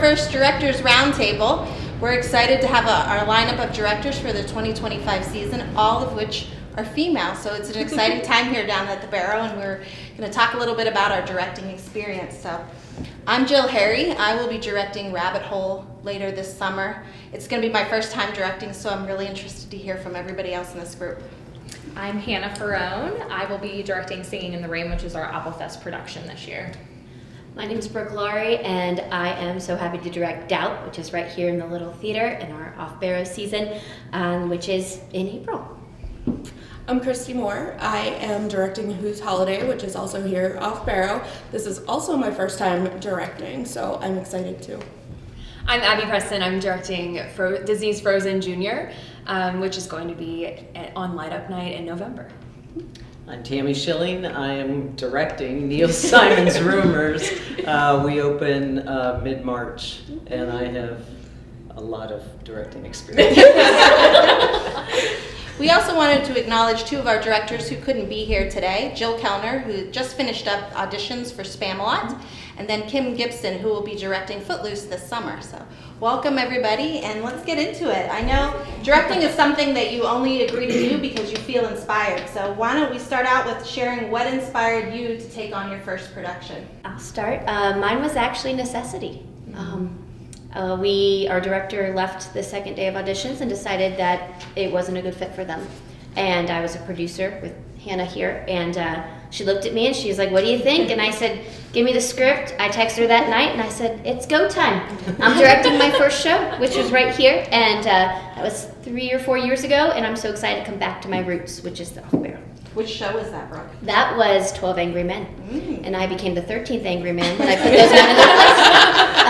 first Directors Roundtable. We're excited to have our lineup of directors for the 2025 season, all of which are female. So it's an exciting time here down at the Barrow, and we're going to talk a little bit about our directing experience. So I'm Jill Harry. I will be directing Rabbit Hole later this summer. It's going to be my first time directing, so I'm really interested to hear from everybody else in this group. I'm Hannah Ferrone. I will be directing Singing in the Rain, which is our Applefest production this year. My name is Brooke Laurie, and I am so happy to direct Doubt, which is right here in the Little Theater in our off-Barrow season, which is in April. I'm Christy Moore. I am directing Whose Holiday, which is also here off Barrow. This is also my first time directing, so I'm excited too. I'm Abby Preston. I'm directing Disney's Frozen Jr., which is going to be on Light Up Night in November. I'm Tammy Schilling. I am directing Neil Simon's Rumors. We open mid-March, and I have a lot of directing experience. We also wanted to acknowledge two of our directors who couldn't be here today. Jill Kellner, who just finished up auditions for Spamalot, and then Kim Gibson, who will be directing Footloose this summer. So welcome everybody, and let's get into it. I know directing is something that you only agree to do because you feel inspired. So why don't we start out with sharing what inspired you to take on your first production? I'll start. Mine was actually necessity. Our director left the second day of auditions and decided that it wasn't a good fit for them. And I was a producer with Hannah here, and she looked at me and she was like, "What do you think?" And I said, "Give me the script." I texted her that night and I said, "It's go time." I'm directing my first show, which was right here, and that was 3 or 4 years ago, and I'm so excited to come back to my roots, which is the off-Barrow. Which show was that, Brooke? That was 12 Angry Men, and I became the 13th Angry Man when I put those men in their place.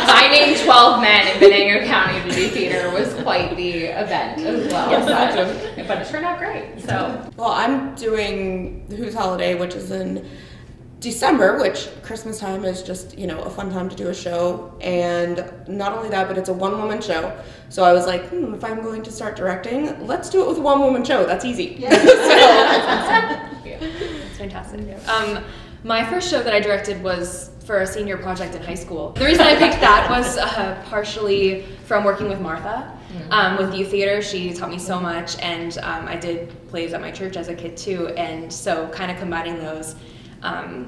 Finding 12 men in Venango County to do theater was quite the event as well. Yes. But it turned out great. So, Well, I'm doing Whose Holiday, which is in December, which Christmas time is just, a fun time to do a show. And not only that, but it's a one-woman show. So I was like, if I'm going to start directing, let's do it with a one-woman show. That's easy. Yeah. It's fantastic. My first show that I directed was for a senior project in high school. The reason I picked that was partially from working with Martha with youth theater. She taught me so much, and I did plays at my church as a kid too, and so kind of combining those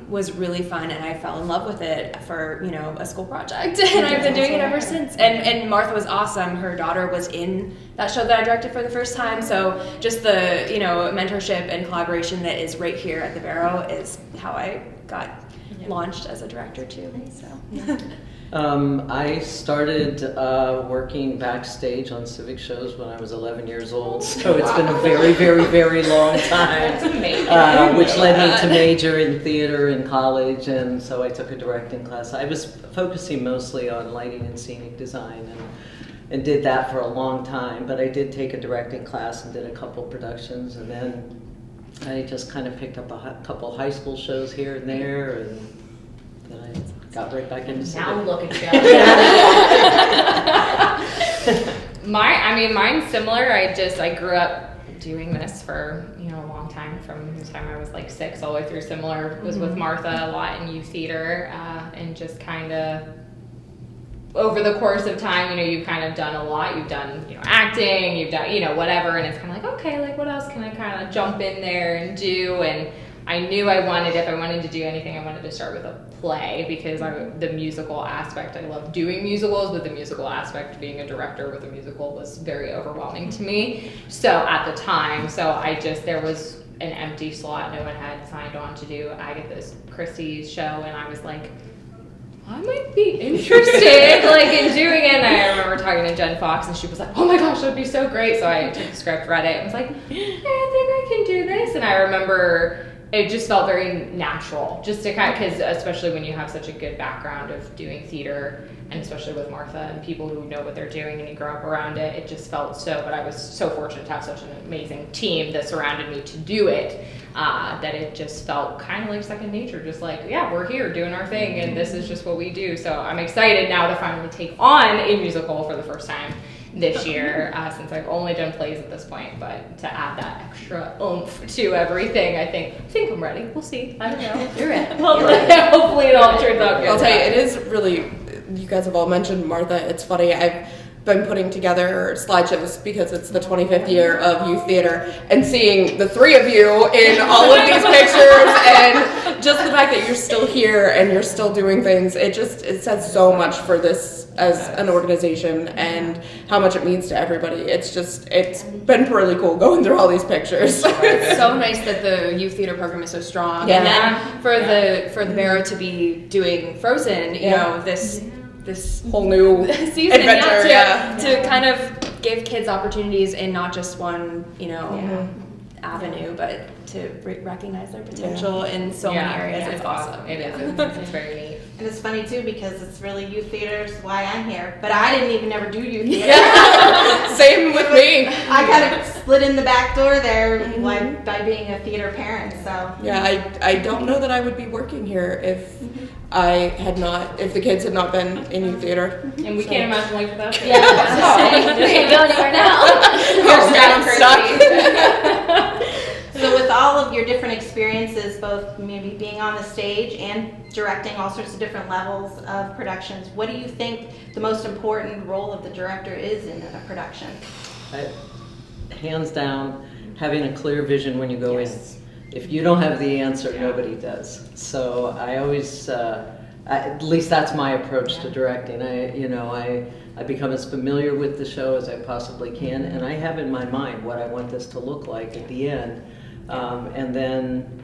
was really fun, and I fell in love with it for a school project, and I've been doing it ever since. And Martha was awesome. Her daughter was in that show that I directed for the first time, so just the mentorship and collaboration that is right here at the Barrow is how I got launched as a director too. So. I started working backstage on civic shows when I was 11 years old, so it's been a very, very, very long time, which led me to major in theater in college, and so I took a directing class. I was focusing mostly on lighting and scenic design, and did that for a long time, but I did take a directing class and did a couple productions, and then I just kind of picked up a couple high school shows here and there, and then I got right back into civic. now look at you. Mine's similar. I grew up doing this for a long time, from the time I was like 6 all the way through. Similar was with Martha a lot in youth theater, and just kind of over the course of time, you've kind of done a lot. You've done acting, you've done whatever, and it's kind of like, okay, like what else can I kind of jump in there and do? And I knew if I wanted to do anything, I wanted to start with a play, because the musical aspect, I love doing musicals, but the musical aspect, being a director with a musical, was very overwhelming to me. So at the time, there was an empty slot. No one had signed on to do Agatha Christie's show, and I was like, I might be interested in doing it. And I remember talking to Jen Fox, and she was like, "Oh my gosh, that would be so great." So I took the script, read it, and was like, I think I can do this. And I remember it just felt very natural, just to because especially when you have such a good background of doing theater, and especially with Martha and people who know what they're doing and you grow up around it, it just felt so. But I was so fortunate to have such an amazing team that surrounded me to do it, that it just felt kind of like second nature, just like, yeah, we're here doing our thing, and this is just what we do. So I'm excited now to finally take on a musical for the first time this year, since I've only done plays at this point, but to add that extra oomph to everything, I think I'm ready. We'll see. I don't know. You're ready. Hopefully it all turns out good. I'll tell you, it is really you guys have all mentioned Martha. It's funny, I've been putting together slideshows because it's the 25th year of youth theater, and seeing the three of you in all of these pictures, and just the fact that you're still here and you're still doing things, it says so much for this as an organization and how much it means to everybody. It's been really cool going through all these pictures. It's so nice that the youth theater program is so strong, and then for the Barrow to be doing Frozen, you know, this whole new season, adventure, to kind of give kids opportunities in not just one, you know, avenue, but to recognize their potential in so many areas. It's awesome. It is. It's very neat. And it's funny too because it's really youth theater's why I'm here. But I didn't even ever do youth theater. Same with me. I kind of slid in the back door there by being a theater parent. So yeah, I don't know that I would be working here if if the kids had not been in youth theater. And we can't imagine life without you. Yeah, we can't go anywhere now. So with all of your different experiences, both maybe being on the stage and directing all sorts of different levels of productions, what do you think the most important role of the director is in a production? Hands down, having a clear vision when you go in. If you don't have the answer, nobody does. So I always, at least that's my approach to directing. I become as familiar with the show as I possibly can, and I have in my mind what I want this to look like at the end. And then,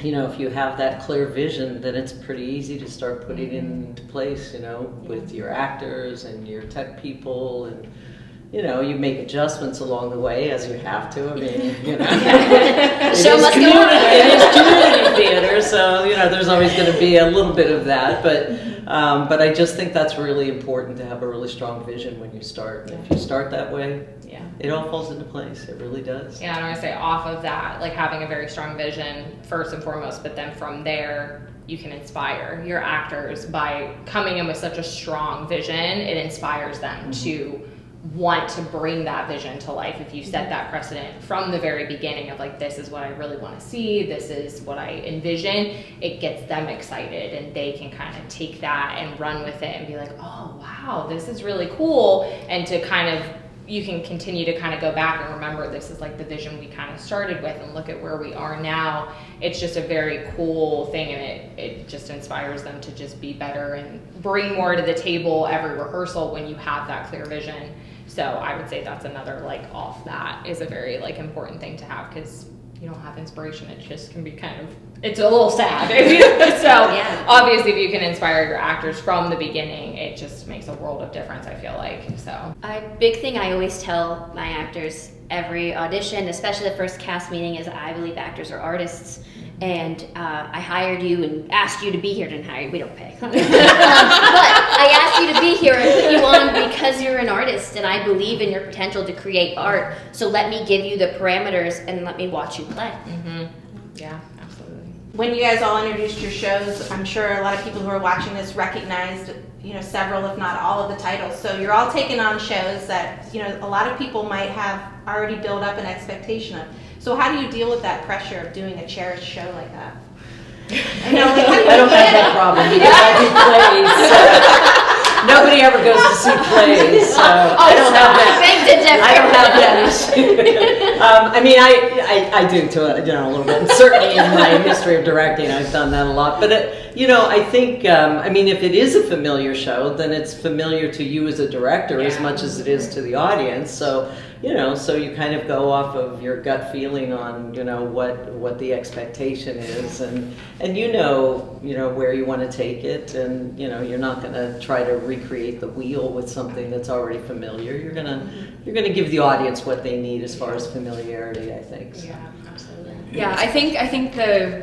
you know, if you have that clear vision, then it's pretty easy to start putting it into place, you know, with your actors and your tech people, and you know, you make adjustments along the way as you have to. I mean, you know, it is community theater, so you know, there's always going to be a little bit of that. But I just think that's really important to have a really strong vision when you start. And if you start that way, it all falls into place. It really does. Yeah, and I would say off of that, like having a very strong vision first and foremost, but then from there, you can inspire your actors by coming in with such a strong vision. It inspires them to want to bring that vision to life. If you set that precedent from the very beginning of like, this is what I really want to see, this is what I envision, it gets them excited, and they can kind of take that and run with it and be like, oh wow, this is really cool. And to kind of, you can continue to kind of go back and remember this is like the vision we kind of started with, and look at where we are now. It's just a very cool thing, and it just inspires them to just be better and bring more to the table every rehearsal when you have that clear vision. So I would say that's another, like, off that is a very, like, important thing to have, because you don't have inspiration. It just can be kind of, it's a little sad. So obviously if you can inspire your actors from the beginning, it just makes a world of difference, I feel like. So A big thing I always tell my actors every audition, especially the first cast meeting, is I believe actors are artists. And I hired you and asked you to be here. Didn't hire you, we don't pay. But I asked you to be here and put you on because you're an artist, and I believe in your potential to create art. So let me give you the parameters and let me watch you play. yeah, absolutely. When you guys all introduced your shows, I'm sure a lot of people who are watching this recognized, you know, several, if not all of the titles. So you're all taking on shows that, you know, a lot of people might have already built up an expectation of. So how do you deal with that pressure of doing a cherished show like that? I don't have that problem because I do plays. Nobody ever goes to see plays, so I don't have that issue. I mean, I do to a little bit. And certainly in my history of directing, I've done that a lot. But I think I mean, if it is a familiar show, then it's familiar to you as a director as much as it is to the audience. So so you kind of go off of your gut feeling on what the expectation is, and you know where you want to take it, and you're not going to try to recreate the wheel with something that's already familiar. You're gonna give the audience what they need as far as familiarity, I think. So. Yeah, absolutely. Yeah, I think a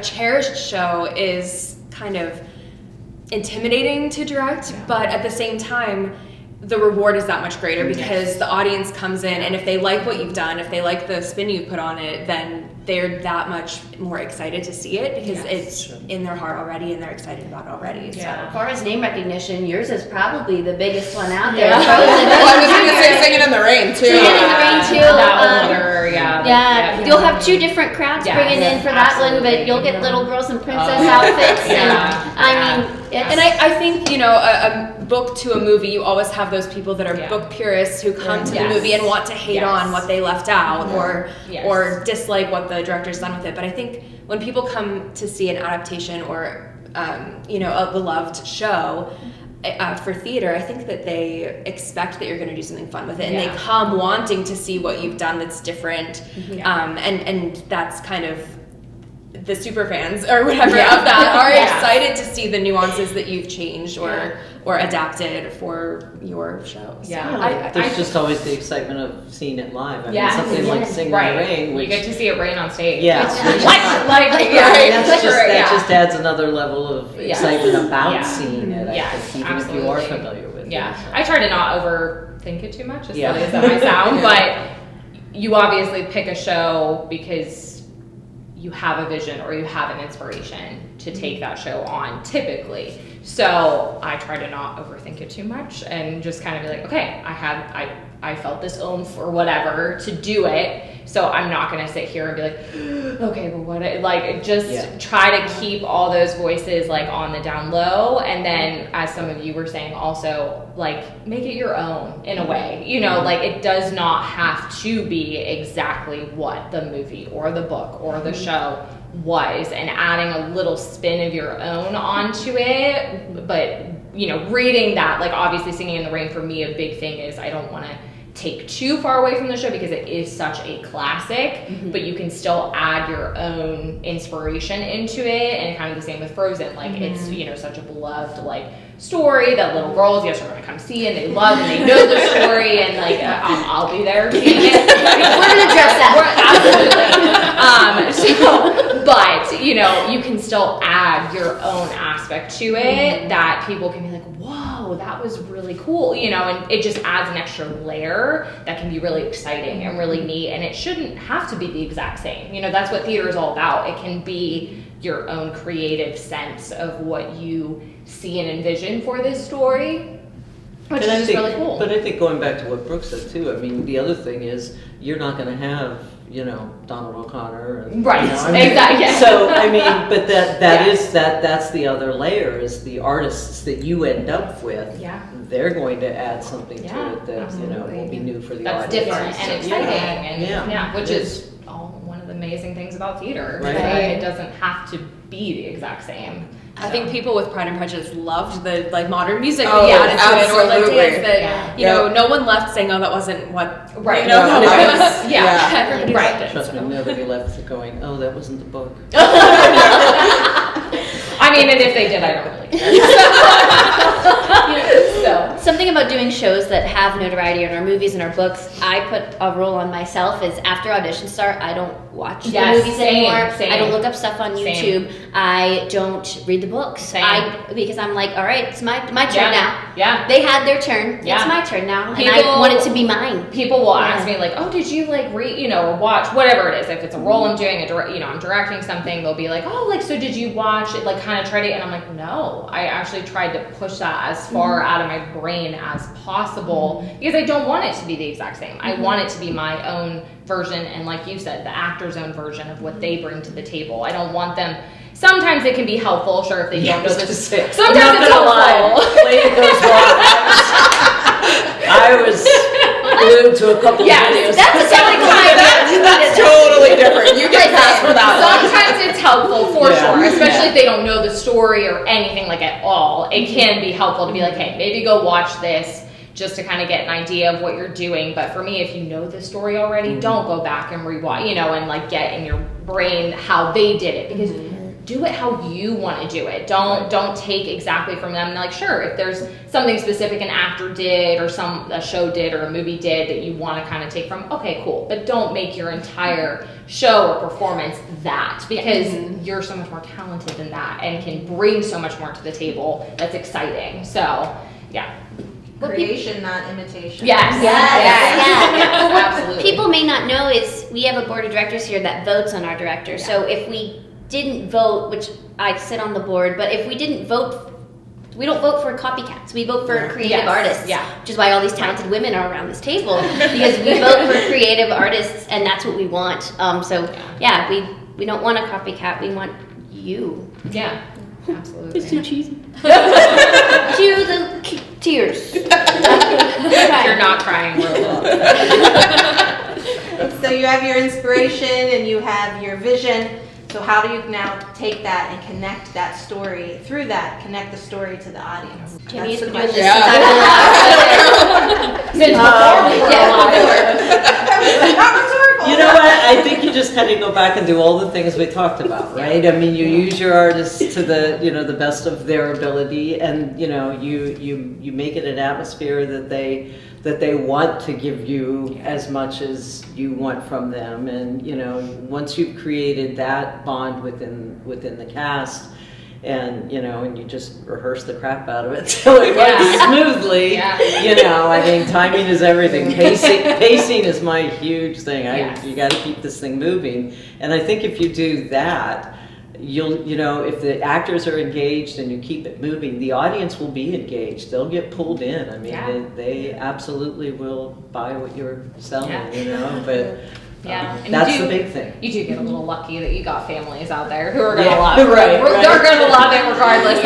cherished show is kind of intimidating to direct, but at the same time, the reward is that much greater because the audience comes in, and if they like what you've done, if they like the spin you put on it, then they're that much more excited to see it because it's in their heart already and they're excited about it already. So. As far as name recognition, yours is probably the biggest one out there. Well, I was going to say Singing in the Rain, too. Singing in the Rain, too. That was another, You'll have two different crowds Yes, bringing in for that one, but absolutely. you'll get little girls in princess outfits. Yeah. And I mean, it's, And I think, you know, a book to a movie, you always have those people that are Yeah. book purists who come to the Yes. movie and want to hate Yes. on what they left out Yes. or dislike what the director's done with it. But I think when people come to see an adaptation or, you know, a beloved show for theater, I think that they expect that you're going to do something fun with it, and Yeah. they come wanting to see what you've done that's different. And that's kind of the super fans or whatever of that are Yeah. excited to see the nuances that you've changed or adapted for your shows. Yeah. There's just always the excitement of seeing it live. I mean, Yes. something like Singing Right. in the Rain, You which get to see it rain on stage. Yeah. Which, like, yeah, that's that's just, true, that yeah. just adds another level of Yes. excitement about Yeah. seeing it. I Yes, think, even if you are absolutely. familiar with Yeah, it. so. I try to not overthink it too much, as Yeah. silly as that might sound, but you obviously pick a show because you have a vision or you have an inspiration to take that show on, typically. So I try to not overthink it too much and just kind of be like, okay, I felt this oomph or whatever to do it. So I'm not gonna sit here and be like, okay, but what? Like, just try to keep all those voices like on the down low, and then, as some of you were saying, also like make it your own in a way. You know, like it does not have to be exactly what the movie or the book or the show was, and adding a little spin of your own onto it. But you know, reading that, like obviously Singing in the Rain for me, a big thing is I don't want to take too far away from the show because it is such a classic, but you can still add your own inspiration into it, and kind of the same with Frozen. Like it's, you know, such a beloved like story that little girls, yes, are going to come see and they love and they know the story, and like I'll be there seeing it. we're gonna dress that. Absolutely. But you know, you can still add your own aspect to it that people can be like, whoa, that was really cool, you know, and it just adds an extra layer that can be really exciting and really neat, and it shouldn't have to be the exact same. You know, that's what theater is all about. It can be your own creative sense of what you see and envision for this story, which And I is think, really cool. But I think going back to what Brooke said too, I mean, the other thing is you're not going to have, you know, Donald O'Connor. And, Right, you know, I mean, exactly. Yeah. So, I mean, but that Yeah. is that's the other layer, is the artists that you end up with. Yeah. They're going to add something Yeah, to it that, you know, absolutely. will be new for the That's audience. different So, and exciting, and Yeah. which It is all one of the amazing things about theater. Right. Is that it doesn't have to be the exact same. I think people with Pride and Prejudice loved the like modern music Oh, they added to it, or like absolutely. dance that Yeah. you know no one left saying, oh, that wasn't what Right. you know, No, how I it was- was. Yeah. Everybody Right. loved it. Trust me, nobody left going, oh, that wasn't the book. I mean, and if they did, I don't really care. So. Something about doing shows that have notoriety in our movies and our books, I put a rule on myself is after auditions start, I don't watch Yes, the movies same, anymore. same. I don't look up stuff on Same. YouTube. I don't read the books. Same. Because I'm like, all right, it's my turn Yeah. now. Yeah. They had their turn. Yeah. It's my turn now. People- and I want it to be mine. People will Yeah. ask me like, oh, did you like read, you know, or watch, whatever it is. If it's a role I'm doing, I'm directing something, they'll be like, oh, like, so did you watch it, like kind of try to, and I'm like, no, I actually tried to push that as far out of my brain as possible because I don't want it to be the exact same. I want it to be my own version, and like you said, the actor's own version of what they bring to the table. I don't want them, sometimes it can be helpful, sure, if they don't know this. Sometimes it's helpful. Lady goes wrong. I was glued to a couple Yes, of videos. That's a technical idea. That's totally different. You get passed for that one. Sometimes it's helpful for Yeah. sure, especially Yeah. if they don't know the story or anything like at all. It can be helpful to be like, hey, maybe go watch this just to kind of get an idea of what you're doing. But for me, if you know the story already, don't go back and rewatch, you know, and like get in your brain how they did it, because do it how you want to do it. Don't take exactly from them. Like, sure, if there's something specific an actor did or a show did or a movie did that you want to kind of take from, okay, cool. But don't make your entire show or performance that, because you're so much more talented than that and can bring so much more to the table that's exciting. So, yeah. Creation, not imitation. Yes. Yeah. Well, what Absolutely. people may not know is we have a board of directors here that votes on our directors. So if we didn't vote, which I sit on the board, but if we didn't vote We don't vote for copycats. We vote for creative Yes. artists. Yeah. Which is why all these talented women are around this table, because we vote for creative artists, and that's what we want. We don't want a copycat. We want you. Yeah, absolutely. It's too cheesy. Cue the tears. You're not crying. So you have your inspiration and you have your vision. So how do you now take that and connect that story through that? Connect the story to the audience. Jimmy's That's the been doing question. this since I You know what? I think you just kind of go back and do all the things we talked about, right? I mean, you use your artists to the the best of their ability, and you make it an atmosphere that they want to give you as much as you want from them, and once you've created that bond within the cast. And and you just rehearse the crap out of it till it runs smoothly. Yeah. I mean, timing is everything. Pacing is my huge thing. Yes. You got to keep this thing moving. And I think if you do that, if the actors are engaged and you keep it moving, the audience will be engaged. They'll get pulled in. I mean, they absolutely will buy what you're selling. But. Yeah, and that's the big thing. You do get a little lucky that you got families out there who are going to love it. Right. They're going to love it regardless of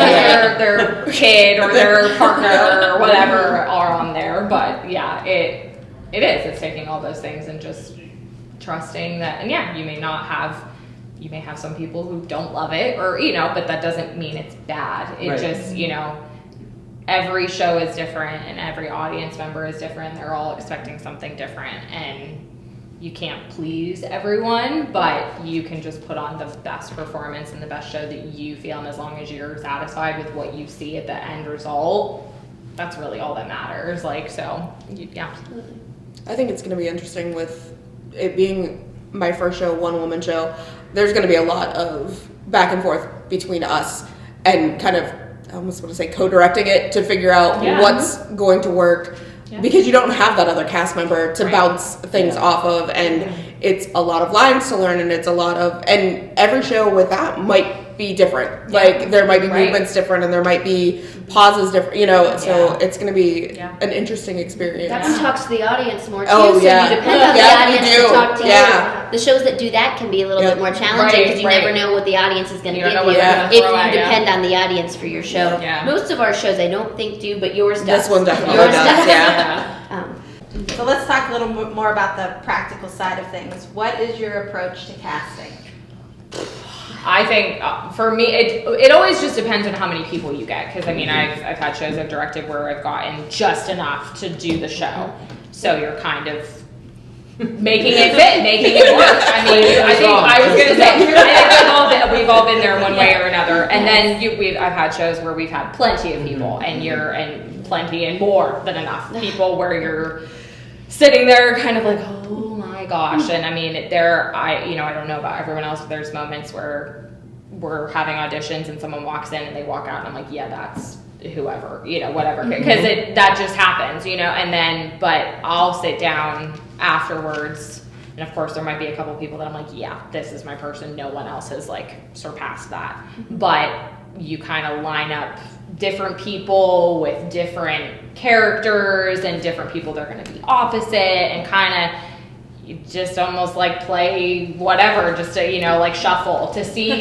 their kid or their partner or whatever are on there. But yeah, it is. It's taking all those things and just trusting that. And yeah, you may have some people who don't love it or, but that doesn't mean it's bad. It just, every show is different and every audience member is different. They're all expecting something different, and you can't please everyone, but you can just put on the best performance and the best show that you feel, and as long as you're satisfied with what you see at the end result, that's really all that matters. Yeah. I think it's going to be interesting with it being my first show, one-woman show. There's going to be a lot of back and forth between us and kind of, I almost want to say, co-directing it to figure out what's going to work. Yeah. Because you don't have that other cast member to bounce things off of, and it's a lot of lines to learn, and it's a lot of, and every show with that might be different. Like there might be movements different, and there might be pauses different, so it's going to be an interesting experience. That talks to the audience more too, Oh, so you depend on the audience to talk to you. The shows that do that can be a little bit more challenging because you never know what the audience is going to give you if you depend on the audience for your show. Yeah. Most of our shows I don't think do, but yours does. This one definitely Yours does, So let's talk a little bit more about the practical side of things. What is your approach to casting? I think for me, it always just depends on how many people you get. Because I've had shows I've directed where I've gotten just enough to do the show. So you're kind of making it fit, making it work. I think we've all been there one way or another. And then I've had shows where we've had plenty of people, and plenty and more than enough people where you're sitting there kind of like, oh my gosh. And I don't know about everyone else, but there's moments where we're having auditions and someone walks in and they walk out and I'm like, yeah, that's whoever, whatever, because that just happens, but I'll sit down afterwards, and of course there might be a couple people that I'm like, yeah, this is my person, no one else has surpassed that. But you kind of line up different people with different characters and different people that are going to be opposite, and kind of you just almost play whatever, just to shuffle to see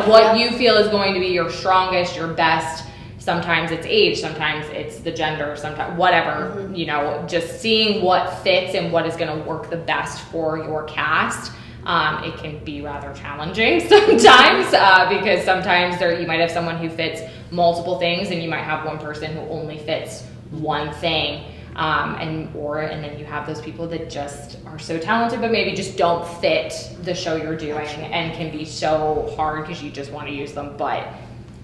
what you feel is going to be your strongest, your best. Sometimes it's age, sometimes it's the gender, sometimes whatever, just seeing what fits and what is going to work the best for your cast. It can be rather challenging sometimes because sometimes you might have someone who fits multiple things, and you might have one person who only fits one thing, and then you have those people that just are so talented but maybe just don't fit the show you're doing, and can be so hard because you just want to use them, but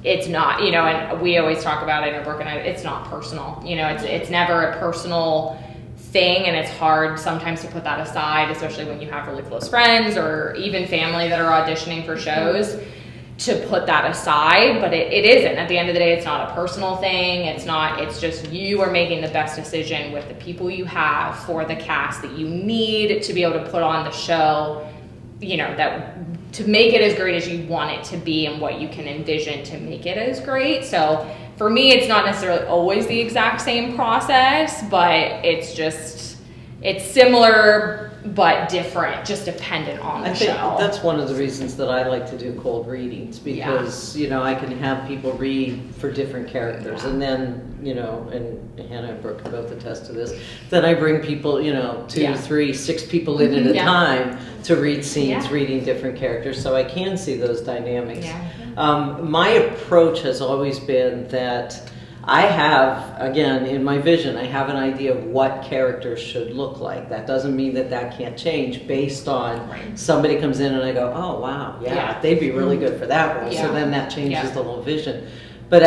it's not, and we always talk about it, and Brooke and I, it's not personal, it's never a personal thing, and it's hard sometimes to put that aside, especially when you have really close friends or even family that are auditioning for shows, to put that aside. But it isn't. At the end of the day, it's not a personal thing. It's just you are making the best decision with the people you have for the cast that you need to be able to put on the show, that to make it as great as you want it to be and what you can envision to make it as great. So for me, it's not necessarily always the exact same process, but it's similar but different, just dependent on the I think show. that's one of the reasons that I like to do cold readings, because I can have people read for different characters, and then and Hannah and Brooke can both attest to this. Then I bring people, 2, 3, 6 people in at a time to read scenes, reading different characters, so I can see those dynamics. My approach has always been that I have, again, in my vision, I have an idea of what characters should look like. That doesn't mean that can't change based on somebody comes in and I go, oh, wow, they'd be really good for that role. So then that changes the whole vision. But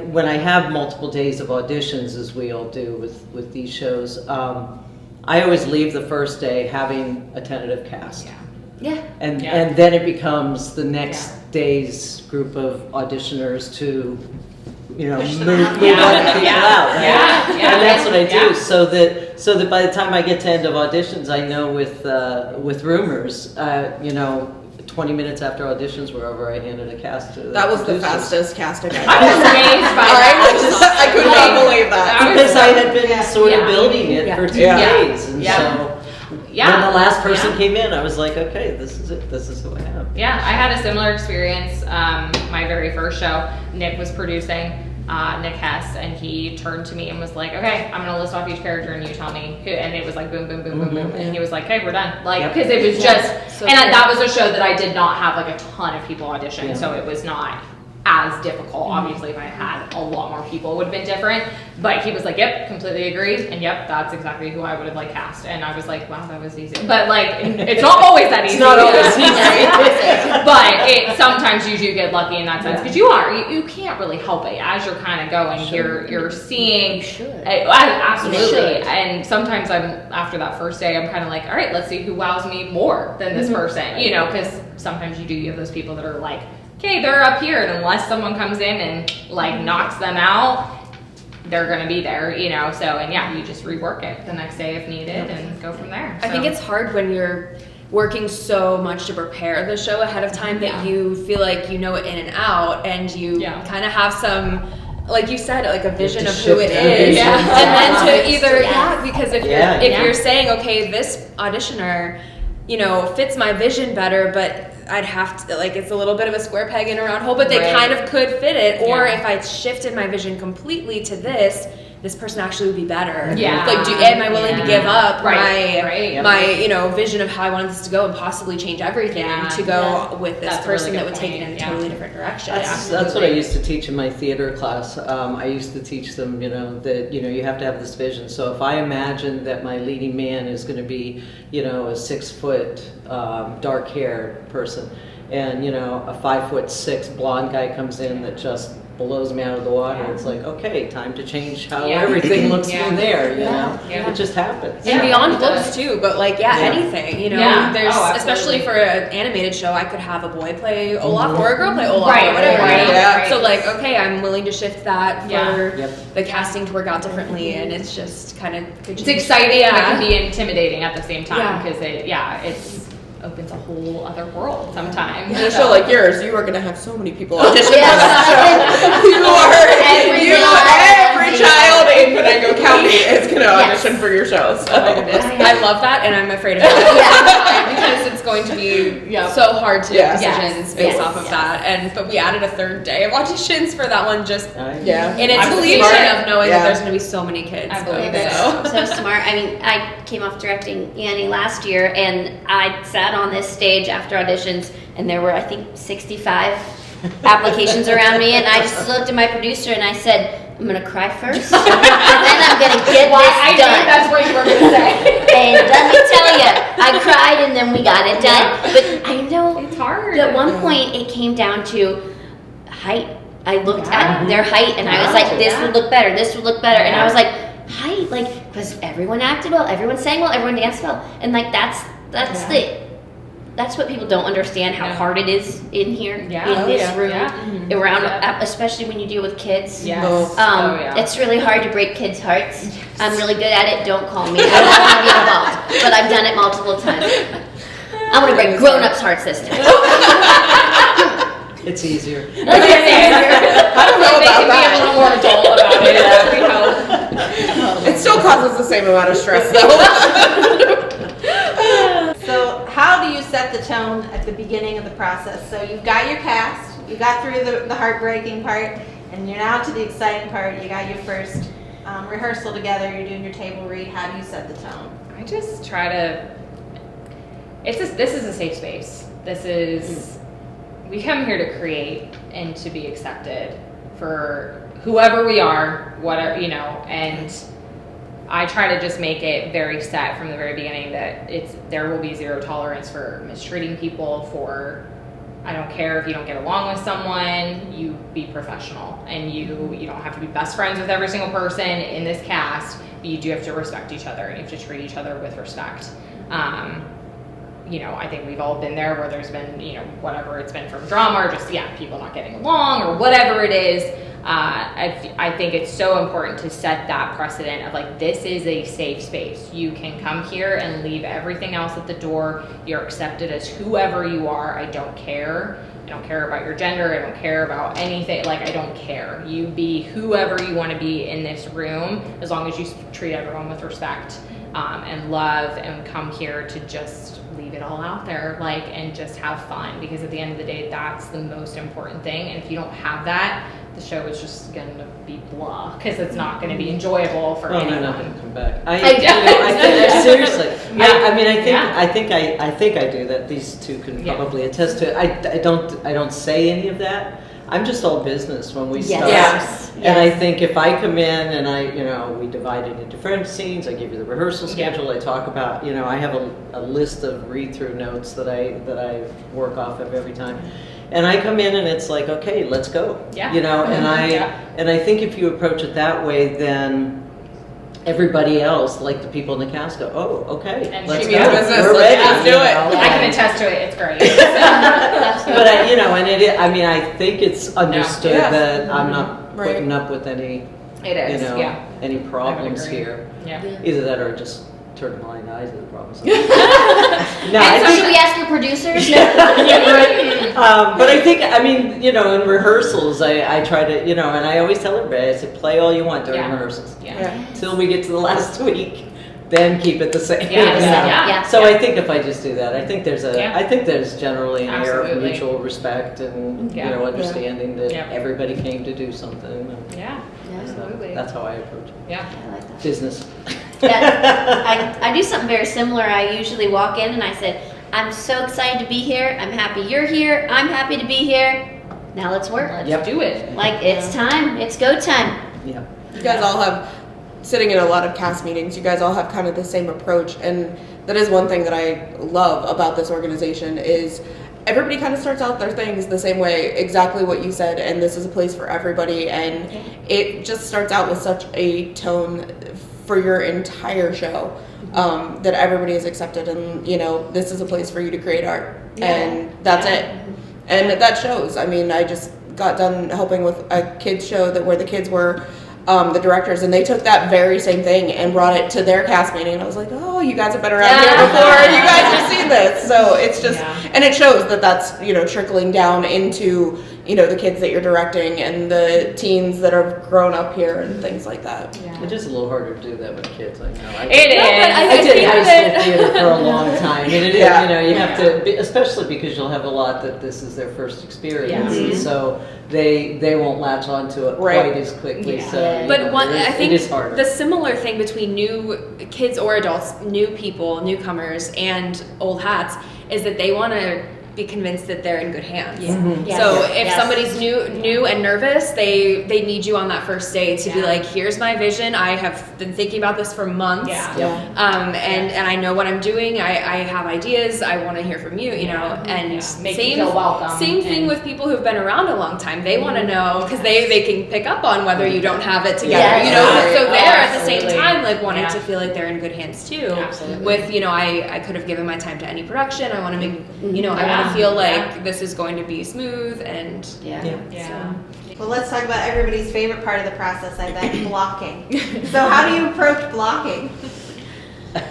when I have multiple days of auditions, as we all do with these shows, I always leave the first day having a tentative cast. And then it becomes the next day's group of auditioners to move other people out, right? And that's what I do, so that by the time I get to end of auditions, I know with rumors, 20 minutes after auditions were over, I handed a cast to the That was the producers. fastest casting I've I was amazed by that. I could not believe that. Because I had been sort of building it for 2 days, and so when the last person came in, I was like, okay, this is it. This is who I am. Yeah, I had a similar experience. My very first show, Nick was producing, Nick Hess, and he turned to me and was like, okay, I'm going to list off each character and you tell me who, and it was like boom, boom, boom, boom, boom. And he was like, okay, we're done. Like, because it was just, So and cool. that was a show that I did not have like a ton of people audition, so it was not as difficult. Obviously, if I had a lot more people, it would have been different. But he was like, yep, completely agreed. And yep, that's exactly who I would have like cast. And I was like, wow, that was easy. But like, it's not always that easy. It's not always easy. But sometimes you do get lucky in that sense, because you can't really help it as you're kind of going. You're seeing. You should. Absolutely. You should. And sometimes after that first day, I'm kind of like, all right, let's see who wows me more than this person. Because sometimes you have those people that are like, okay, they're up here, and unless someone comes in and like knocks them out, they're gonna be there, so, and you just rework it the next day if needed and go from there. I think it's hard when you're working so much to prepare the show ahead of time that you feel like you know it in and out, and you kind of have some, like you said, like a vision of who it is, and then to either because if you're saying, okay, this auditioner fits my vision better, but I'd have to, like, it's a little bit of a square peg in a round hole, but they kind of could fit it. Or if I shifted my vision completely to this person actually would be better. Like, am I willing to give up my vision of how I wanted this to go and possibly change everything to go with this person that would take it in a totally different direction? That's what I used to teach in my theater class. I used to teach them, that you have to have this vision. So if I imagine that my leading man is going to be, a 6-foot dark-haired person, and a 5'6" blonde guy comes in that just blows me out of the water. It's like, okay, time to change how everything looks from there. It just happens. And beyond looks too, but like anything. There's especially for an animated show, I could have a boy play Olaf or a girl play Olaf or whatever. So like, okay, I'm willing to shift that for the casting to work out differently, and it's just kind of it's exciting and it can be intimidating at the same time, because it opens a whole other world sometimes. In a show like yours, you are going to have so many people audition for that show. Every child in Venango County is going to audition for your show. So. I love that, and I'm afraid of that because it's going to be so hard to make decisions based off of that. But we added a third day of auditions for that one, just in anticipation of knowing that there's going to be so many kids. I believe it. So smart. I mean, I came off directing Annie last year, and I sat on this stage after auditions, and there were, I think, 65 applications around me, and I just looked at my producer and I said, I'm gonna cry first, and then I'm gonna get this done. That's what you were gonna say. And let me tell you, I cried, and then we got it done. But I know it's hard. At one point, it came down to height. I looked at their height, and I was like, this would look better. This would look better. And I was like, height, like, because everyone acted well, everyone sang well, everyone danced well, and like that's what people don't understand, how hard it is in here, in this room, around, especially when you deal with kids. It's really hard to break kids' hearts. I'm really good at it. Don't call me. I don't want to be involved, but I've done it multiple times. I'm going to break grown-ups' hearts this time. It's easier. I don't know They about can be a little more adult about it. That would help. It still causes the same amount of stress, though. So how do you set the tone at the beginning of the process? So you've got your cast, you got through the heartbreaking part, and you're now to the exciting part. You got your first rehearsal together, you're doing your table read. How do you set the tone? I just try to. This is a safe space. This is. We come here to create and to be accepted for whoever we are, whatever, and I try to just make it very set from the very beginning that there will be zero tolerance for mistreating people, I don't care if you don't get along with someone, you be professional, and you don't have to be best friends with every single person in this cast, but you do have to respect each other and you have to treat each other with respect. I think we've all been there where there's been, whatever it's been from drama or just, people not getting along or whatever it is. I think it's so important to set that precedent of like, this is a safe space. You can come here and leave everything else at the door. You're accepted as whoever you are. I don't care. I don't care about your gender. I don't care about anything. Like, I don't care. You be whoever you want to be in this room, as long as you treat everyone with respect and love, and come here to just leave it all out there, and just have fun, because at the end of the day, that's the most important thing. And if you don't have that, the show is just going to be blah, because it's not going to be enjoyable for anyone. No, come back. I seriously. Yeah. I think I do that. These two can probably attest to it. I don't say any of that. I'm just all business when we start. Yes. And I think if I come in and we divide it into different scenes, I give you the rehearsal schedule, I talk about, I have a list of read-through notes that I work off of every time. And I come in and it's like, okay, let's go. Yeah. And I think if you approach it that way, then everybody else, like the people in the cast, go, oh, okay, And let's she go. means business. We're ready. Let's do it. I can attest to it. It's great. But I think it's understood Yeah. that I'm not Right. putting up with any, It is. any problems agree. here. Yeah. Either that or just turn a blind eye to the problems. And so should we ask your producers? But I think, in rehearsals, I try to, and I always tell everybody, I say, play all you want during rehearsals. Yeah. Till we get to the last week, then keep it the same. Yeah. So I think if I just do that, I think there's generally an air of Absolutely. mutual respect and understanding that everybody came to do something. Yeah. Absolutely. That's how I approach it. Yeah. I like that. Business. I do something very similar. I usually walk in and I said, I'm so excited to be here. I'm happy you're here. I'm happy to be here. Now let's work. Let's do it. It's time. It's go time. Yeah. You guys all have, sitting in a lot of cast meetings, you guys all have kind of the same approach, and that is one thing that I love about this organization is everybody kind of starts out their things the same way, exactly what you said, and this is a place for everybody, and it just starts out with such a tone for your entire show, that everybody is accepted, and this is a place for you to create art, and that's it, and that shows. I mean, I just got done helping with a kids show where the kids were the directors, and they took that very same thing and brought it to their cast meeting, and I was like, oh, you guys have been around here before, you guys have seen this, so it's just, and it shows that that's, trickling down into, the kids that you're directing and the teens that have grown up here and things like that. It is a little harder to do that with kids, I know. It is. I did high school theater for a long time, and it is, you have to, especially because you'll have a lot that this is their first experience, and so they won't latch onto it quite as quickly. So, But I think it is harder. the similar thing between new kids or adults, new people, newcomers, and old hats is that they want to be convinced that they're in good hands. So if somebody's new and nervous, they need you on that first day to be like, here's my vision. I have been thinking about this for months. And I know what I'm doing. I have ideas. I want to hear from you, and Make you feel welcome. Same thing with people who've been around a long time. They want to know, because they can pick up on whether you don't have it together, So they're at the same time wanting to feel like they're in good hands too. Absolutely. With, I could have given my time to any production. I want to make, I want to feel like this is going to be smooth and Well, let's talk about everybody's favorite part of the process, I bet, blocking. So how do you approach blocking? I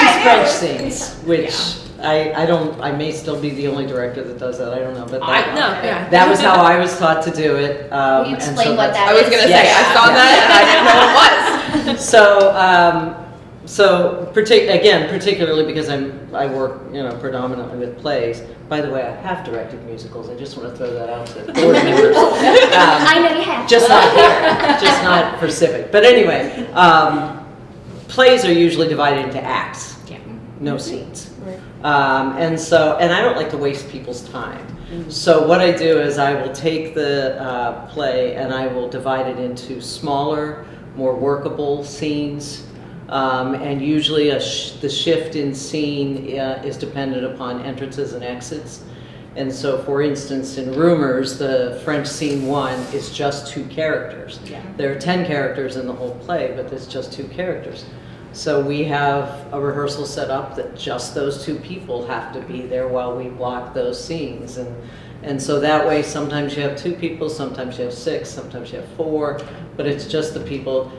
use French scenes, which I may still be the only director that does that, I don't know, but Yeah. that was how I was taught to do it. Will you and explain so what that's- that I was is? gonna say, Yes. I saw that and I didn't know what it was. So particularly because I work, predominantly with plays. By the way, I have directed musicals. I just want to throw that out to board members. I know you have. Just not here, just not for Civic. But anyway, plays are usually divided into acts, no scenes. And I don't like to waste people's time. So what I do is I will take the play and I will divide it into smaller, more workable scenes. And usually the shift in scene is dependent upon entrances and exits. And so, for instance, in Rumors, the French scene 1 is just 2 characters. Yeah. There are 10 characters in the whole play, but there's just 2 characters. So we have a rehearsal set up that just those 2 people have to be there while we block those scenes. And so that way, sometimes you have 2 people, sometimes you have 6, sometimes you have 4, but it's just the people.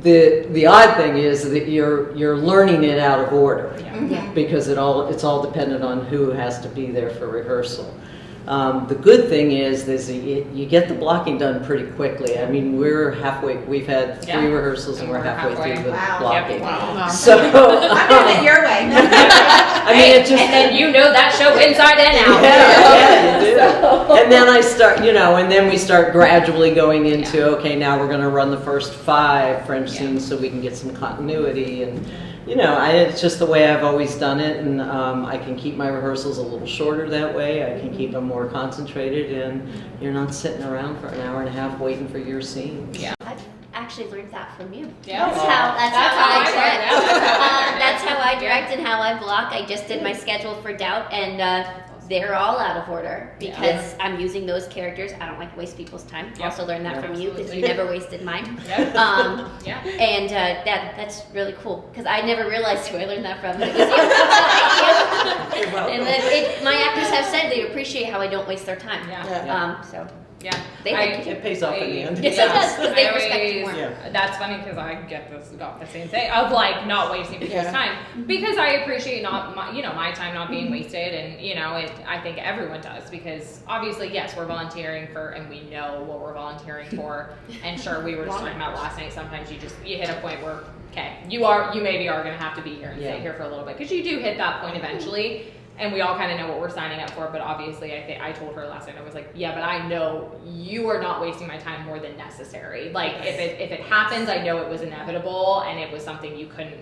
The odd thing is that you're learning it out of order, because it's all dependent on who has to be there for rehearsal. The good thing is that you get the blocking done pretty quickly. I mean, we're halfway. We've had 3 rehearsals and we're halfway through the Wow. blocking. Yep. Wow. So I'm doing it your way. I mean, it just. And then you know that show inside and out. Yeah, you do. And then I start, and then we start gradually going into, okay, now we're going to run the first 5 French scenes so we can get some continuity. And, it's just the way I've always done it. And I can keep my rehearsals a little shorter that way. I can keep them more concentrated, and you're not sitting around for an hour and a half waiting for your scenes. Yeah. I've actually learned that from you. Yeah. That's how I direct. That's That's how I direct and how I block. I just did my schedule for Doubt, and they're all out of order because I'm using those characters. I don't like to waste people's time. Yep. Also learned that from you because you Absolutely. never wasted mine. Yep. Yeah. Yeah. And that's really cool because I never realized who I learned that from. But it was you. You're welcome. And then my actors have said they appreciate how I don't waste their time. Yeah. So Yeah. they like It pays off in the end. Yes, it does, 'cause they respect you more. Yeah. That's funny because I got the same thing of like not wasting people's time because I appreciate my time not being wasted, and I think everyone does, because obviously yes, we're volunteering for and we know what we're volunteering for, and sure, we were just talking about last night, sometimes you hit a point where you maybe are going to have to be here and stay here for a little bit, because you do hit that point eventually. And we all kind of know what we're signing up for, but obviously I told her last night, I was like, yeah, but I know you are not wasting my time more than necessary. Like, if it happens, I know it was inevitable, and it was something you couldn't,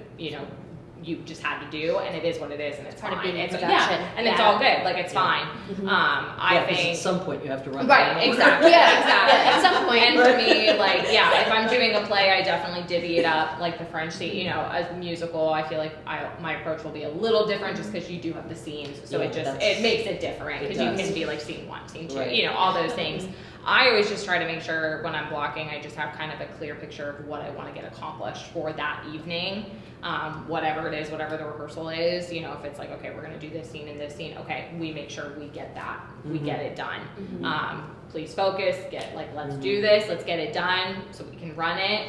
you just had to do, and it is what it is, and it's Part of fine. being in It's production. and it's all good. Like, it's fine. I 'cause think at some point you have to run. right, exactly. Yeah, exactly. at some point. And for me, like, if I'm doing a play, I definitely divvy it up, like the French scene. A musical, I feel like my approach will be a little different, just because you do have the scenes, so it makes it different, because you can be like scene 1, scene 2, Right. all those things. I always just try to make sure when I'm blocking, I just have kind of a clear picture of what I want to get accomplished for that evening. Whatever it is, whatever the rehearsal is, if it's like, okay, we're going to do this scene and this scene, okay, we make sure we get that, we get it done. Please focus, let's do this, let's get it done so we can run it.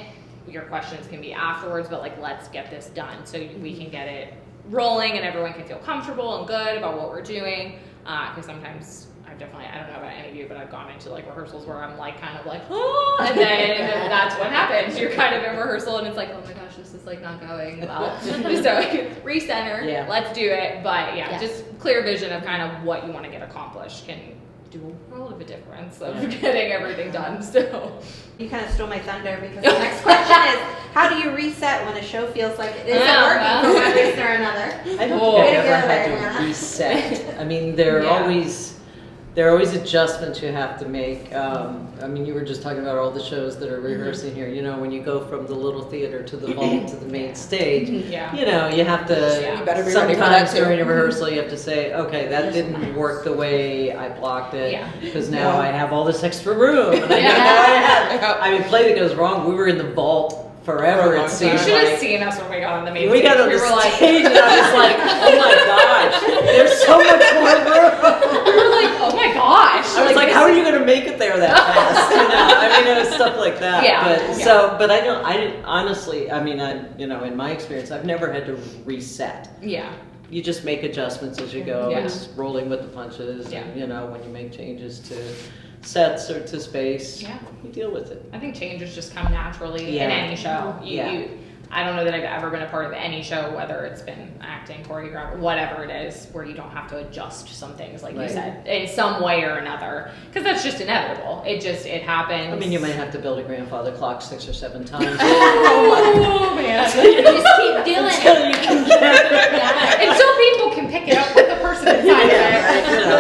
Your questions can be afterwards, but let's get this done so we can get it rolling and everyone can feel comfortable and good about what we're doing. Because sometimes I don't know about any of you, but I've gone into rehearsals where I'm oh, and then that's what happens. You're kind of in rehearsal and it's like, oh my gosh, this is not going well. So recenter, let's do it. But just clear vision of kind of what you want to get accomplished can do a world of a difference of getting everything done. So You kind of stole my thunder, because the next question is, how do you reset when a show feels like it isn't working for one reason or another? I don't Oh. think Way I've to ever go had there, to Hannah. reset. I mean, there are always adjustments you have to make. I mean, you were just talking about all the shows that are rehearsing here. When you go from the little theater to the vault to the main stage, you have to, You better be ready for that sometimes too. during a rehearsal, you have to say, okay, that didn't work the way I blocked it, because now I have all this extra room. And I didn't know I had. I mean, play that goes wrong, we were in the vault forever, it you seemed should have like. seen us when we got on the main We stage. got on We the were like, stage and I was like, oh my gosh, there's so much more room. we were like, oh my gosh. I was like, how are you going to make it there that fast? I mean, it was stuff like that. But I didn't, honestly, I mean, in my experience, I've never had to reset. Yeah. you just make adjustments as you go. Yeah. It's rolling with the punches. Yeah. And, you know, when you make changes to sets or to space, Yeah. you deal with it. I think changes just come naturally Yeah. in any show. Yeah. I don't know that I've ever been a part of any show, whether it's been acting, choreography, whatever it is, where you don't have to adjust some things, like you Right. said, in some way or another. Because that's just inevitable. It happens. I mean, you might have to build a grandfather clock 6 or 7 times. Oh, man. Just keep doing it. Until people can pick it up with the person inside of it. You know,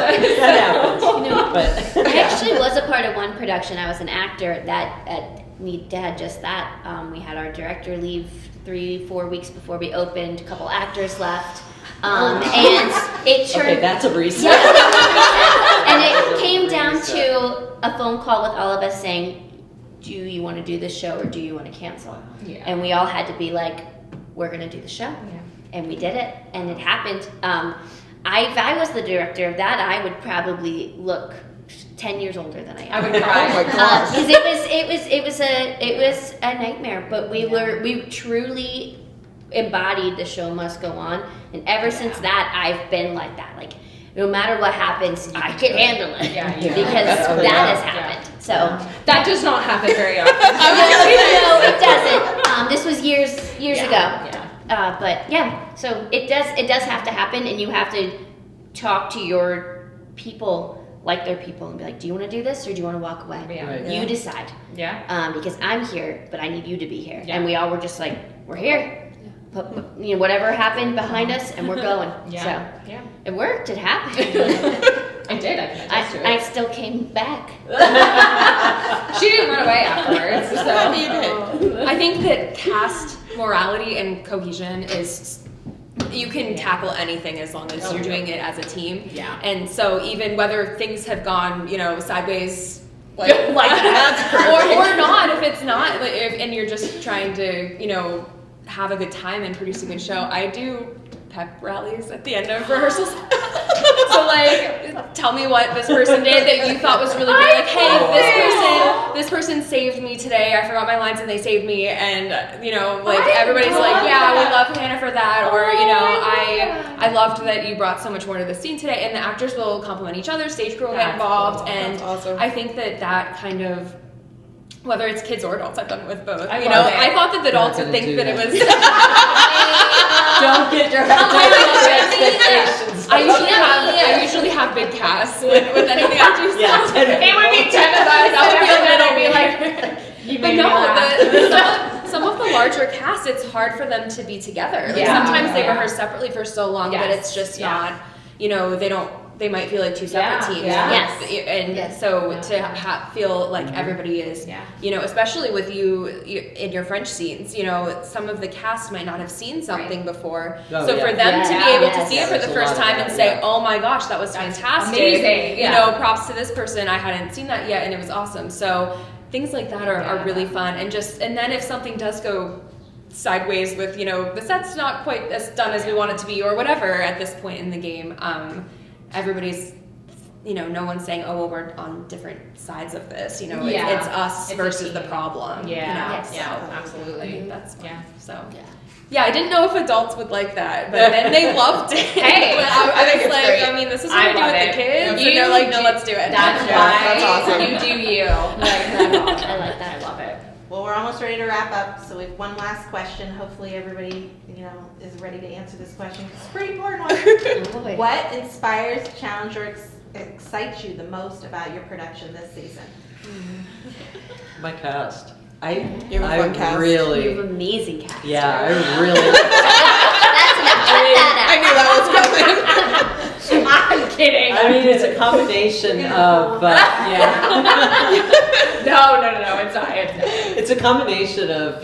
that happens. You know, But I actually was a part of one production. I was an actor that we had just that. We had our director leave 3-4 weeks before we opened. A couple actors left, and it turned. okay, that's a reset. Yeah, and it came down to a phone call with all of us saying, "Do you want to do this show or do you want to cancel?" Yeah. And we all had to be like, "We're going to do the show." Yeah. And we did it, and it happened. If I was the director of that, I would probably look 10 years older than I am. I would cry. Oh my gosh. Because it was a nightmare, but we truly embodied the show must go on, and ever since that I've been like that. Like, no matter what happens, I can handle it. Yeah, because Yeah. that has happened. So That does not happen very often. no, it doesn't. This was years ago. Yeah. But yeah, so it does have to happen, and you have to talk to your people like they're people and be like, do you want to do this or do you want to walk away? Yeah. Right. You decide. Yeah. Because I'm here, but I need you to be here. Yeah. And we all were just like, we're here. You know, whatever happened behind us, and we're going. Yeah. So Yeah. it worked. It happened. I did. I can attest to I it. still came back. She didn't run away afterwards. So. You did. I think that cast morality and cohesion is, you can tackle anything as long as you're doing it as a team. Yeah. And so even whether things have gone, sideways, like that. or not, if it's not, like, and you're just trying to, have a good time and produce a good show. I do pep rallies at the end of rehearsals. So like, tell me what this person did that you thought was really great. Like, hey, this person saved me today. I forgot my lines and they saved me. And everybody's like, yeah, we love Hannah for that. Or I loved that you brought so much more to the scene today. And the actors will compliment each other. Stage crew will get That's involved, cool. and That's awesome. I think that kind of. Whether it's kids or adults, I've done it with both. I love it. I thought that the adults Not would gonna think do that it that. was. Don't get your expectations. I usually have big casts with anything I do. Yeah, It would be 10 of us. I'll be like, you But made me laugh. some of the larger casts, it's hard for them to be together. Like, Yeah. sometimes they Yeah. rehearse separately for so long that Yes. it's just Yeah. not. They might feel like two separate Yeah. teams. Yeah. Yes. And Yes. so Yeah. to feel like everybody is, Yeah. especially with you in your French scenes, some of the cast might not have seen something before. Oh, So yeah. for them to Yeah. be able to Yes. see it for There's the a first lot of time that, and say, yeah. oh my gosh, that was That's fantastic. amazing, yeah. Props to this person. I hadn't seen that yet and it was awesome. So things like that are really fun. And then if something does go sideways with, the set's not quite as done as we want it to be or whatever at this point in the game, everybody's, no one's saying, oh, well, we're on different sides of this. Yeah. It's us It's a versus the team. problem. Yeah. Yes. Yeah. So I Absolutely. think that's fun. Yeah. So. Yeah. Yeah, I didn't know if adults would like that, but then they loved it. Hey, But I think was it's like, great. I mean, this is what I we do love with it. the kids, You and they're like, no, do- let's do it. That's Yeah, why that's awesome. you do you. Like, I like that. I love it. Well, we're almost ready to wrap up, so we have one last question. Hopefully everybody, is ready to answer this question. It's a pretty important one. Oh, boy. What inspires, challenges, or excites you the most about your production this season? My cast. You have a fun cast. You have Really. amazing cast. Yeah, I really. That's enough. Cut I knew that that was coming. I'm kidding. I mean, it's a combination of, yeah. No, it's not. It's a combination of,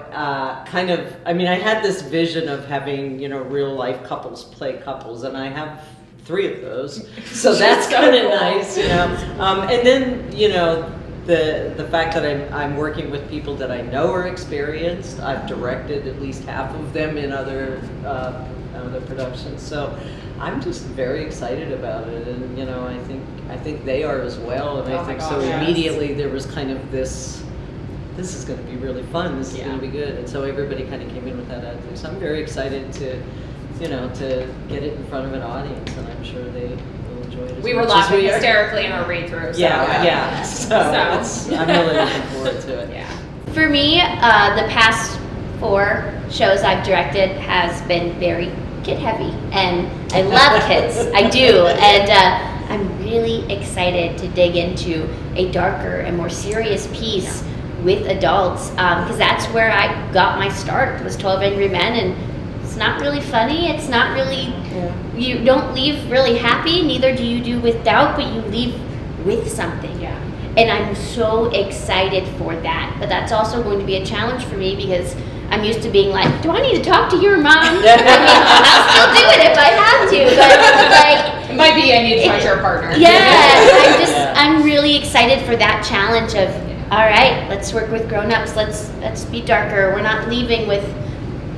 I had this vision of having, real life couples play couples, and I have 3 of those. So that's kind of nice, And then, the fact that I'm working with people that I know are experienced. I've directed at least half of them in other productions. So I'm just very excited about it, and I think they are as well. And Oh I my think gosh, so. yes. Immediately there was kind of this. This is going to be really fun. This is Yeah. going to be good, and so everybody kind of came in with that attitude. So I'm very excited to to get it in front of an audience, and I'm sure they will enjoy it. We were laughing hysterically in our read-through. So, Yeah. So I'm really looking forward to it. Yeah. For me, the past 4 shows I've directed has been very kid heavy, and I love kids. I do, and I'm really excited to dig into a darker and more serious piece with adults, because that's where I got my start, was 12 Angry Men, and it's not really funny, it's not really, you don't leave really happy, neither do you do with doubt, but you leave with something. Yeah. And I'm so excited for that, but that's also going to be a challenge for me, because I'm used to being like, do I need to talk to your mom? I mean, I'll still do it if I have to, but like... It might be I need to talk to your partner. Yeah, I'm really excited for that challenge of, all right, let's work with grown-ups, let's be darker. We're not leaving with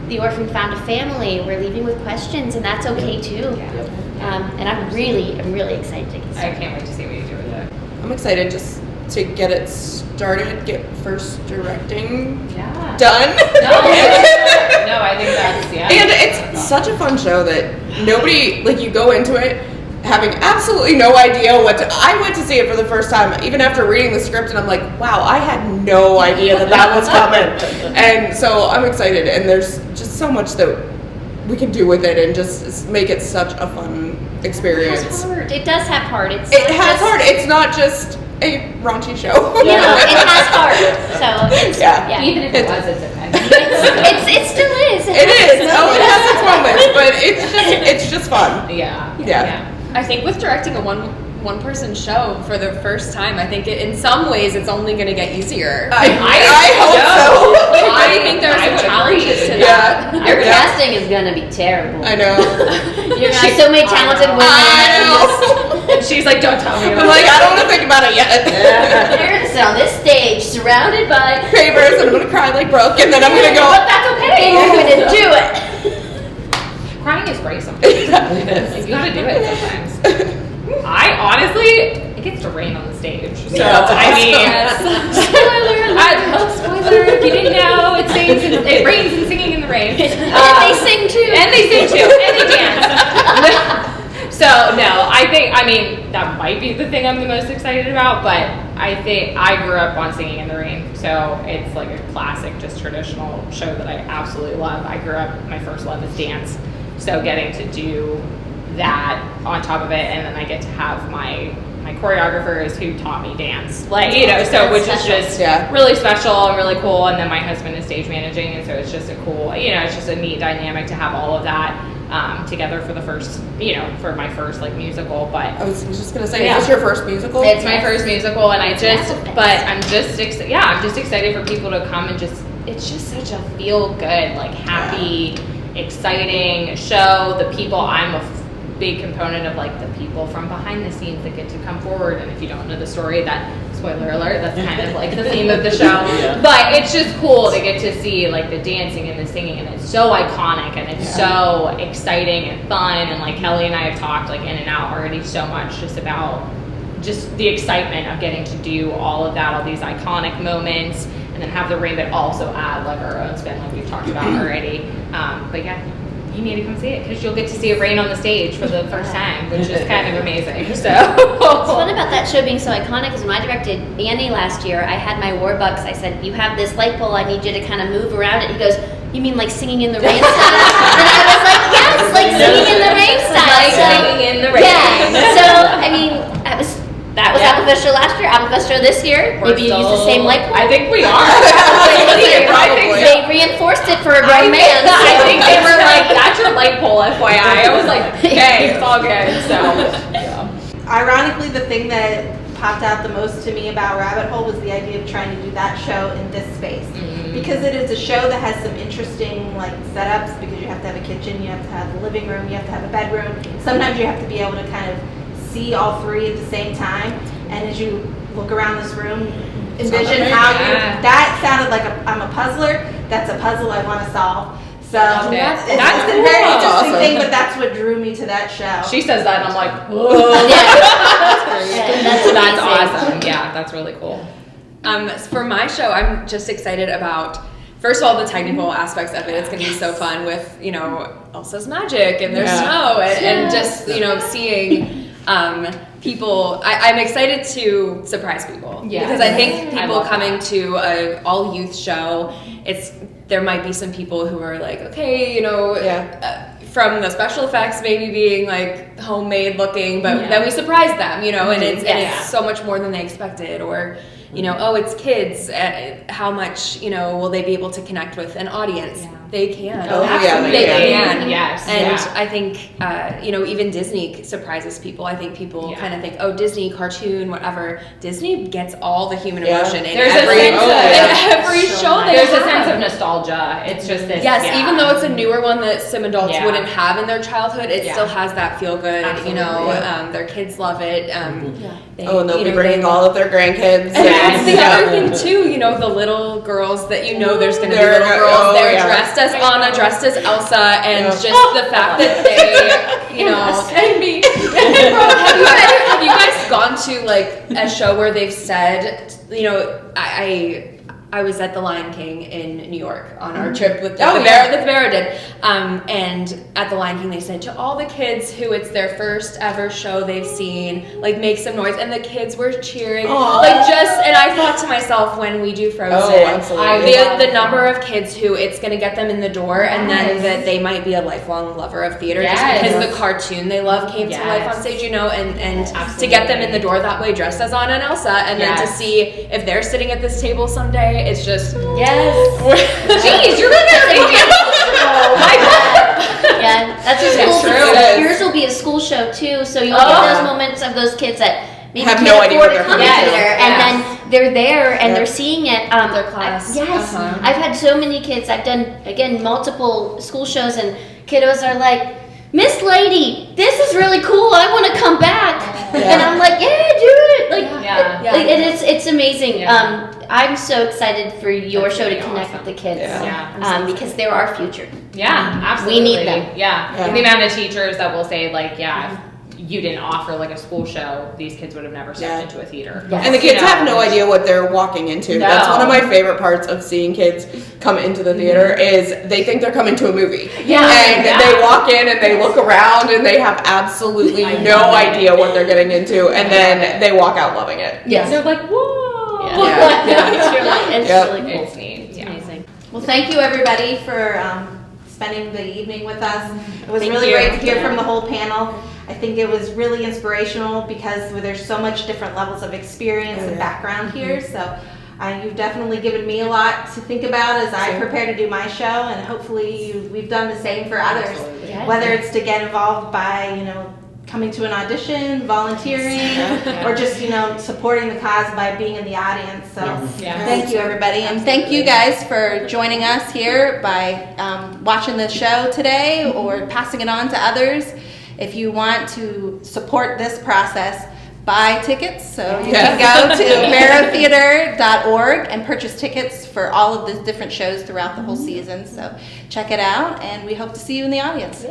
the orphan found a family, we're leaving with questions, and that's okay too. And I'm really excited to get started. I can't wait to see what you do with it. I'm excited just to get it started, get first directing Yeah. done. No, I think that's, And it's such a fun show that nobody, like, you go into it having absolutely no idea I went to see it for the first time, even after reading the script, and I'm like, wow, I had no idea that was coming. And so I'm excited, and there's just so much that we can do with it and just make it such a fun experience. It does have heart. It has heart. It's not just a raunchy show. It has heart. So it's, even if it was, it's okay. it still is. It is. Oh, it has its moments, but it's just fun. Yeah. I think with directing a one-person show for the first time, I think in some ways it's only going to get easier. I hope so. I think there are some challenges to that. Your casting is going to be terrible. I know. You're gonna have so many talented women. I know. She's like, don't tell me. I'm like, I don't want to think about it yet. You're going to sit on this stage surrounded by Favors, and I'm going to cry like Brooke, and then I'm going to go. But that's okay. You're going to do it. Crying is great sometimes. Like, you gotta do it sometimes. I honestly, it gets to rain on the stage. So, I mean, spoiler, if you didn't know, it rains and singing in the rain. And they sing too. And they dance. So, no, I mean, that might be the thing I'm the most excited about, but I think I grew up on Singing in the Rain, so it's like a classic, just traditional show that I absolutely love. I grew up, my first love is dance. So getting to do that on top of it, and then I get to have my choreographer is who taught me dance, like, so which is just really special and really cool. And then my husband is stage managing, and so it's just a cool, it's just a neat dynamic to have all of that together for the first, for my first like musical. But I was just gonna say, is this your first musical? It's my first musical, and I'm just excited for people to come and it's just such a feel good, like happy. Exciting show. The people, I'm a big component of like the people from behind the scenes that get to come forward, and if you don't know the story, that spoiler alert, that's kind of like the theme of the show. But it's just cool to get to see like the dancing and the singing, and it's so iconic and it's so exciting and fun, and like Kelly and I have talked like in and out already so much just about just the excitement of getting to do all of that, all these iconic moments, and then have the rain, but also add like our own spin, like we've talked about already. But yeah, you need to come see it, because you'll get to see it rain on the stage for the first time, which is kind of amazing. So what's fun about that show being so iconic is when I directed Annie last year, I had my Warbucks. I said, you have this light pole, I need you to kind of move around it. He goes, you mean like Singing in the Rain style? And I was like, yes, like Singing in the Rain style. Like Singing in the Rain. Yeah. So I mean, that was Apple last year, Apple this year. Maybe you use the same light pole. I think we are. They reinforced it for a grown man. I think they were like, that's your light pole, FYI. I was like, okay, it's all good. So, Ironically, the thing that popped out the most to me about Rabbit Hole was the idea of trying to do that show in this space. Because it is a show that has some interesting like setups, because you have to have a kitchen, you have to have a living room, you have to have a bedroom. Sometimes you have to be able to kind of see all three at the same time, and as you look around this room, envision how that sounded like I'm a puzzler, that's a puzzle I want to solve. So that's a very interesting thing, but that's what drew me to that show. She says that, and I'm like, whoa. That's awesome. Yeah, that's really cool. For my show, I'm just excited about first of all, the technical aspects of it, it's going to be so fun with, you know, Elsa's magic and there's snow and just, you know, seeing people. I'm excited to surprise people because I think people coming to an all youth show, there might be some people who are like, okay, you know, from the special effects maybe being like homemade looking, but then we surprise them, you know, and it's so much more than they expected, or, you know, oh, it's kids. How much, you know, will they be able to connect with an audience? They can. Oh, yeah, they can. Yes. And I think, you know, even Disney surprises people. I think people kind of think, oh, Disney, cartoon, whatever. Disney gets all the human emotion in every show. There's a sense of nostalgia. It's just this. Yes, even though it's a newer one that some adults wouldn't have in their childhood, it still has that feel good. Absolutely. You know, their kids love it. And they'll be bringing all of their grandkids. That's the other thing too. You know, the little girls that you know there's going to be little girls. They're dressed as Anna, dressed as Elsa, and just the fact that they, you know, and me. have you guys gone to like a show where they've said, you know, I was at the Lion King in New York on our trip with that the Barrow did, and at the Lion King they said to all the kids who it's their first ever show they've seen, like make some noise, and the kids were cheering, like just. And I thought to myself, when we do Frozen, the number of kids who it's going to get them in the door, and then that they might be a lifelong lover of theater just because the cartoon they love came to life on stage, you know, and to get them in the door that way, dressed as Anna and Elsa, and then to see if they're sitting at this table someday. It's just Jeez, you're really that's a school show. Yours will be a school show too, so you'll get those moments of those kids that maybe have can't no idea what afford they're to come coming to. there, and then they're there and they're seeing it. Their class. I've had so many kids. I've done again multiple school shows, and kiddos are like, Miss Lady, this is really cool. I want to come back, and I'm like, do it. Like, and it's amazing. I'm so excited for your show to connect with the kids, because they're our future. Yeah, absolutely. We need them. Yeah. The amount of teachers that will say like, if you didn't offer like a school show, these kids would have never stepped into a theater. Yes. And the kids have no idea what they're walking into. No. That's one of my favorite parts of seeing kids come into the theater is they think they're coming to a movie. And they walk in and they look around and they have absolutely no idea what they're getting into, and then they walk out loving it. Yes. They're like, whoa. It's really cool. It's neat. It's amazing. Well, thank you everybody for spending the evening with us. It was really great to hear from the whole panel. I think it was really inspirational because there's so much different levels of experience and background here. So you've definitely given me a lot to think about as I prepare to do my show, and hopefully we've done the same for others. Whether it's to get involved by, you know, coming to an audition, volunteering, or just, you know, supporting the cause by being in the audience. So thank you everybody, and thank you guys for joining us here by watching the show today or passing it on to others. If you want to support this process, buy tickets. So you can go to barrowtheater.org and purchase tickets for all of the different shows throughout the whole season. So check it out, and we hope to see you in the audience.